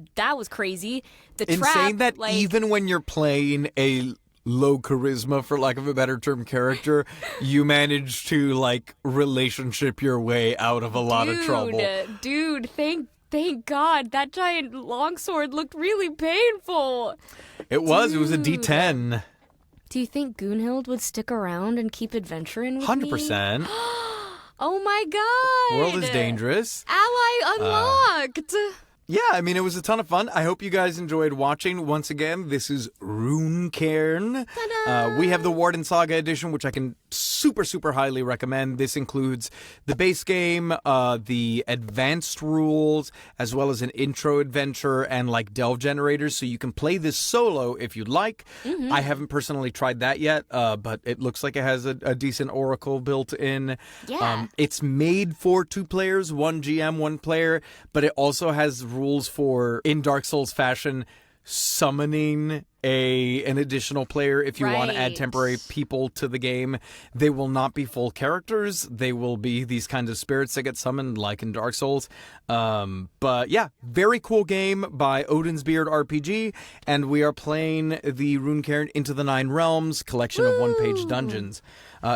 crazy. The trap, saying that, like, even when you're playing a low charisma, for lack of a better term, character, you manage to, like, relationship your way out of a lot of trouble. Dude, thank God. That giant longsword looked really painful. It was a D10. Do you think Gunhild would stick around and keep adventuring with 100%. me? Oh my god! World is dangerous. Ally unlocked! Yeah, I mean, it was a ton of fun. I hope you guys enjoyed watching. Once again, this is Runecairn. We have the Warden Saga edition, which I can super, super highly recommend. This includes the base game, the advanced rules, as well as an intro adventure and, like, delve generators, so you can play this solo if you'd like. I haven't personally tried that yet, but it looks like it has a decent oracle built in. Yeah. It's made for 2 players, 1 GM, 1 player, but it also has rules for, in Dark Souls fashion, summoning an additional player if you want to add temporary people to the game. They will not be full characters. They will be these kinds of spirits that get summoned, like in Dark Souls. But yeah, very cool game by Odin's Beard RPG, and we are playing the Runecairn Into the Nine Realms collection of one-page dungeons.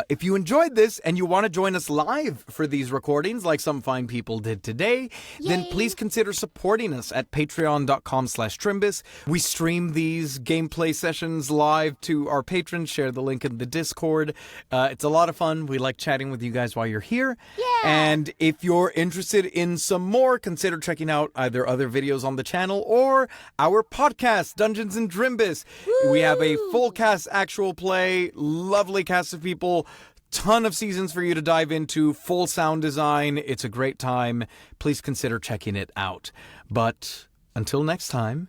If you enjoyed this and you want to join us live for these recordings like some fine people did today, then please consider supporting us at patreon.com/Drimbus. We stream these gameplay sessions live to our patrons. Share the link in the Discord. It's a lot of fun. We like chatting with you guys while you're here. And if you're interested in some more, consider checking out either other videos on the channel or our podcast, Dungeons and Drimbus. We have a full cast actual play, lovely cast of people, ton of seasons for you to dive into, full sound design. It's a great time. Please consider checking it out. But until next time,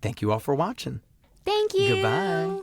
thank you all for watching. Thank you. Goodbye.